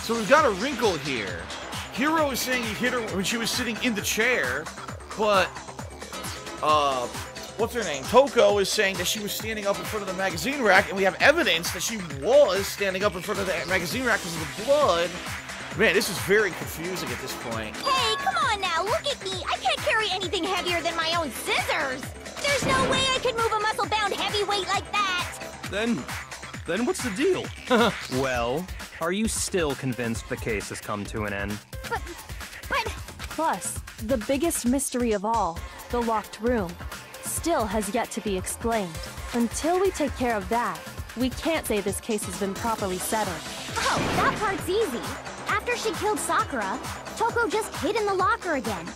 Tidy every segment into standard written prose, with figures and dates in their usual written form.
So we've got a wrinkle here. Hiro is saying he hit her when she was sitting in the chair, but, what's her name? Toko is saying that she was standing up in front of the magazine rack, and we have evidence that she was standing up in front of the magazine rack because of the blood. Man, this is very confusing at this point. Hey, come on now, look at me. I can't carry anything heavier than my own scissors. There's no way I could move a muscle-bound heavyweight like that. Then what's the deal? Well, are you still convinced the case has come to an end? But... Plus, the biggest mystery of all, the locked room, still has yet to be explained. Until we take care of that, we can't say this case has been properly settled. Oh, that part's easy. After she killed Sakura, Toko just hid in the locker again.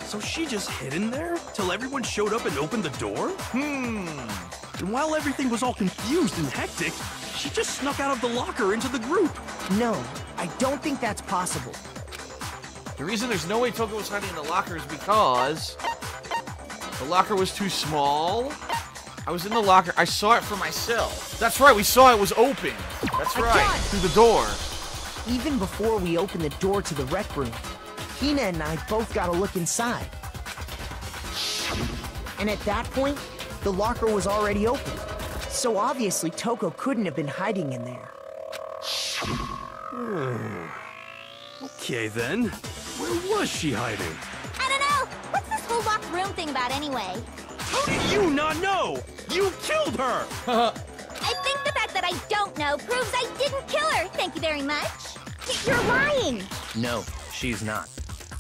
So she just hid in there till everyone showed up and opened the door? And while everything was all confused and hectic, she just snuck out of the locker into the group. No, I don't think that's possible. The reason there's no way Toko was hiding in the locker is because the locker was too small. I was in the locker. I saw it for myself. That's right. We saw it was open. That's right. Through the door. Even before we opened the door to the rec room, Hina and I both got a look inside. And at that point, the locker was already open. So obviously Toko couldn't have been hiding in there. Okay then, where was she hiding? I don't know. What's this whole locked room thing about anyway? How do you not know? You killed her! I think the fact that I don't know proves I didn't kill her. Thank you very much. You're lying. No, she's not.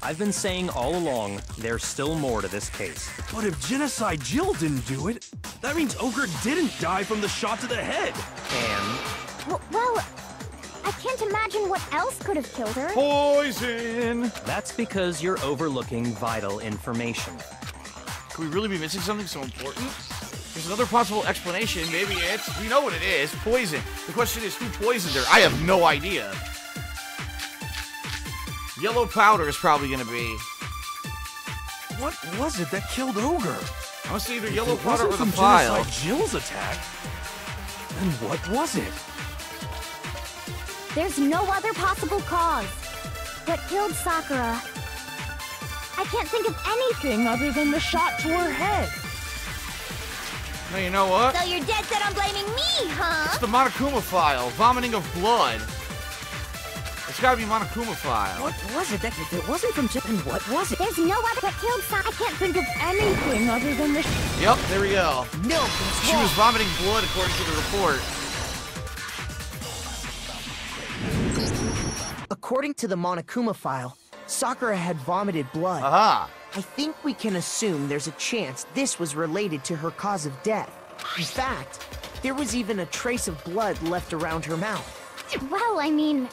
I've been saying all along, there's still more to this case. But if Genocide Jill didn't do it, that means Ogre didn't die from the shot to the head. And Well, I can't imagine what else could have killed her. Poison! that's because you're overlooking vital information. Could we really be missing something so important? There's another possible explanation. Maybe it's... We know what it is. Poison. The question is, who poisoned her? I have no idea. Yellow powder is probably going to be... What was it that killed Ogre? I want to see either yellow powder or the from file. Genocide Jill's attack. Then what was it? There's no other possible cause. What killed Sakura? I can't think of anything other than the shot to her head. No, you know what? So you're dead set on blaming me, huh? It's the Monokuma file. Vomiting of blood. It's gotta be Monokuma file. What was it? That wasn't from Japan. What was it? There's no other what killed Sakura. I can't think of anything other than the... Yep, there we go. No, She was vomiting blood according to the report. According to the Monokuma file, Sakura had vomited blood. Aha. I think we can assume there's a chance this was related to her cause of death. In fact, there was even a trace of blood left around her mouth. Well, I mean...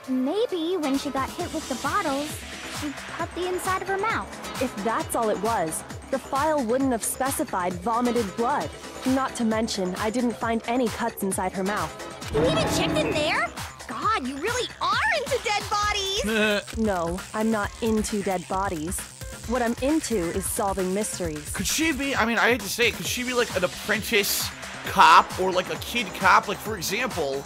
Maybe when she got hit with the bottles, she cut the inside of her mouth. If that's all it was, the file wouldn't have specified vomited blood. Not to mention, I didn't find any cuts inside her mouth. You even checked in there? God, you really are into dead bodies! No, I'm not into dead bodies. What I'm into is solving mysteries. Could she be, I mean, I hate to say it, could she be like an apprentice cop or like a kid cop? Like, for example,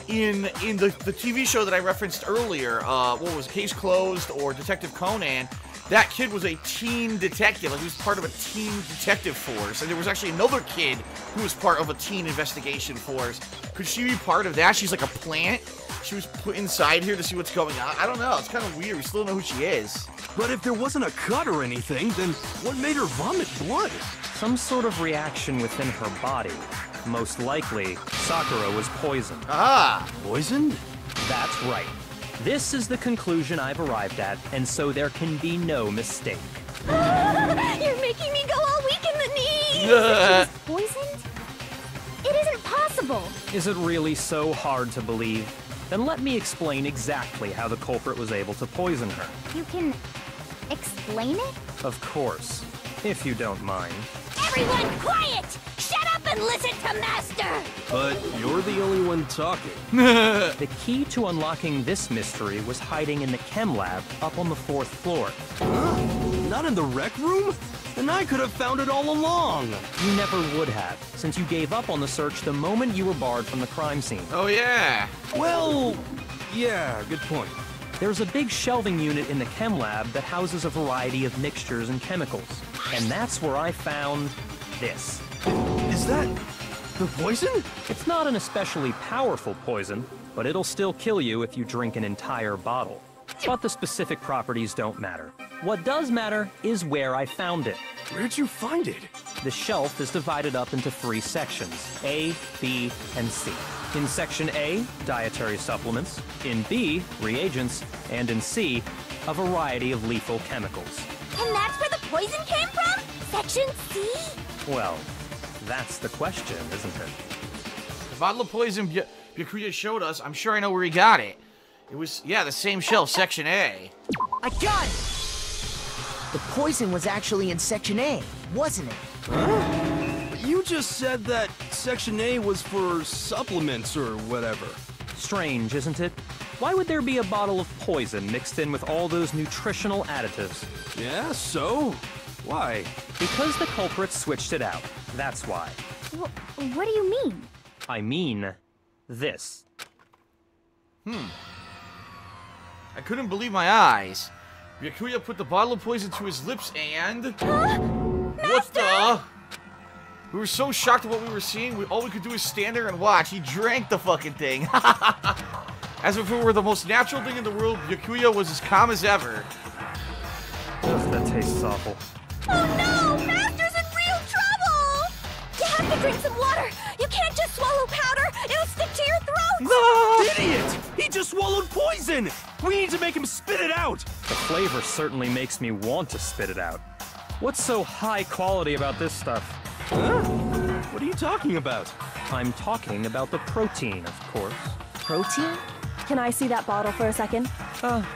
in the TV show that I referenced earlier, what was it, Case Closed or Detective Conan, that kid was a teen detective. Like, he was part of a teen detective force. And there was actually another kid who was part of a teen investigation force. Could she be part of that? She's like a plant. She was put inside here to see what's going on. I don't know. It's kind of weird. We still don't know who she is. But if there wasn't a cut or anything, then what made her vomit blood? Some sort of reaction within her body. Most likely, Sakura was poisoned. Ah! Poisoned? That's right. This is the conclusion I've arrived at, and so there can be no mistake. You're making me go all weak in the knees! She was poisoned? It isn't possible! Is it really so hard to believe? Then let me explain exactly how the culprit was able to poison her. You can... explain it? Of course, if you don't mind. Everyone quiet! Shut up and listen to Master! But you're the only one talking. The key to unlocking this mystery was hiding in the chem lab up on the 4th floor. Not in the rec room? Then I could have found it all along. You never would have, since you gave up on the search the moment you were barred from the crime scene. Oh, yeah. Well, yeah, good point. There's a big shelving unit in the chem lab that houses a variety of mixtures and chemicals. And that's where I found this. Is that the poison? It's not an especially powerful poison, but it'll still kill you if you drink an entire bottle. But the specific properties don't matter. What does matter is where I found it. Where'd you find it? The shelf is divided up into 3 sections, A, B, and C. In Section A, dietary supplements. In B, reagents. And in C, a variety of lethal chemicals. And that's where the poison came from? Section C? Well, that's the question, isn't it? The bottle of poison Byakuya showed us, I'm sure I know where he got it. It was, yeah, the same shelf, Section A. I got it! The poison was actually in Section A, wasn't it? Huh? But you just said that Section A was for supplements or whatever. Strange, isn't it? Why would there be a bottle of poison mixed in with all those nutritional additives? Yeah, so? Why? Because the culprit switched it out. That's why. What do you mean? I mean, this. I couldn't believe my eyes. Byakuya put the bottle of poison to his lips and... What the? We were so shocked at what we were seeing, all we could do is stand there and watch. He drank the fucking thing. As if it were the most natural thing in the world, Byakuya was as calm as ever. Ugh, that tastes awful. Oh no! Master's in real trouble! You have to drink some water! You can't just swallow powder! It'll stick to your throat! No! Idiot! He just swallowed poison! We need to make him spit it out! The flavor certainly makes me want to spit it out. What's so high quality about this stuff? Huh? What are you talking about? I'm talking about the protein, of course. Protein? Can I see that bottle for a second?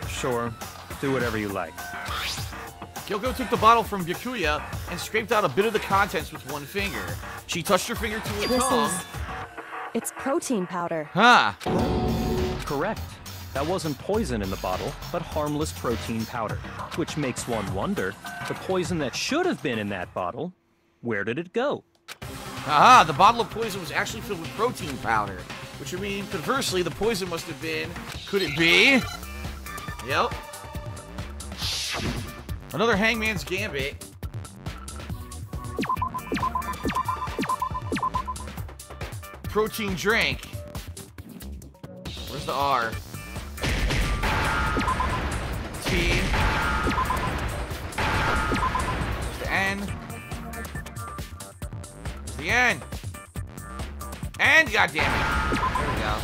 Sure. Do whatever you like. Kyoko took the bottle from Byakuya and scraped out a bit of the contents with one finger. She touched her finger to her tongue. It's protein powder. Huh. Correct. That wasn't poison in the bottle, but harmless protein powder. Which makes one wonder, the poison that should have been in that bottle, where did it go? Aha, the bottle of poison was actually filled with protein powder. Which would mean, conversely, the poison must have been... Could it be? Yep. Another Hangman's Gambit. Protein drink. Where's the R? T. Where's the N? Where's the N? And, goddammit. There we go.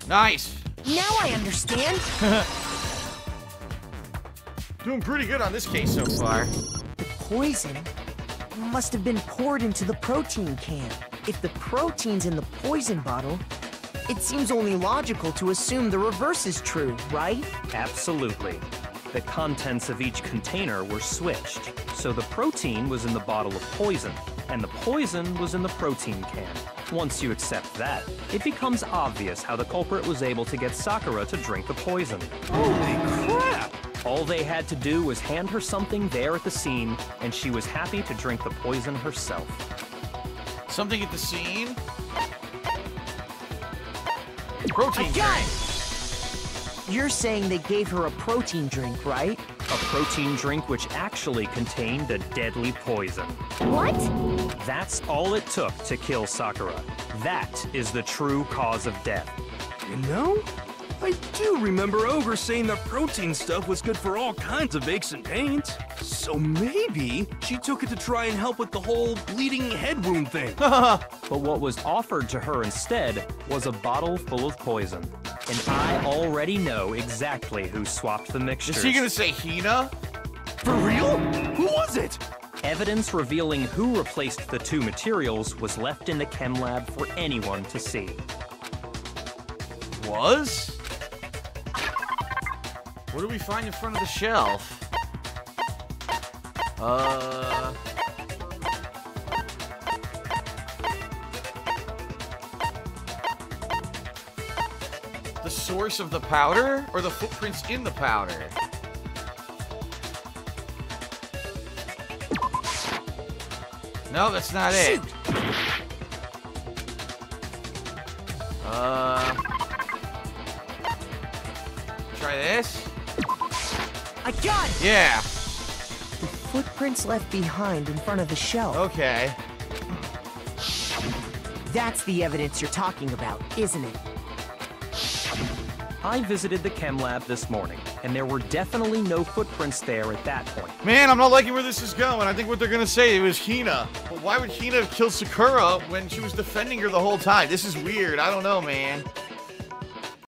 Nice. Now I understand. Doing pretty good on this case so far. The poison must have been poured into the protein can. If the protein's in the poison bottle, it seems only logical to assume the reverse is true, right? Absolutely. The contents of each container were switched. So the protein was in the bottle of poison, and the poison was in the protein can. Once you accept that, it becomes obvious how the culprit was able to get Sakura to drink the poison. Holy crap! All they had to do was hand her something there at the scene, and she was happy to drink the poison herself. Something at the scene? Protein I got it! You're saying they gave her a protein drink, right? A protein drink which actually contained a deadly poison. What? That's all it took to kill Sakura. That is the true cause of death. You know, I do remember Ogre saying that protein stuff was good for all kinds of aches and pains. So maybe she took it to try and help with the whole bleeding head wound thing. But what was offered to her instead was a bottle full of poison. And I already know exactly who swapped the mixtures. Is he gonna say Hina? For real? Who was it? Evidence revealing who replaced the two materials was left in the chem lab for anyone to see. Was? What do we find in front of the shelf? the source of the powder or the footprints in the powder? No, that's not it. Try this. I got it! Yeah. The footprints left behind in front of the shelf. Okay. That's the evidence you're talking about, isn't it? I visited the chem lab this morning, and there were definitely no footprints there at that point. Man, I'm not liking where this is going. I think what they're gonna say was Hina. But why would Hina kill Sakura when she was defending her the whole time? This is weird. I don't know, man.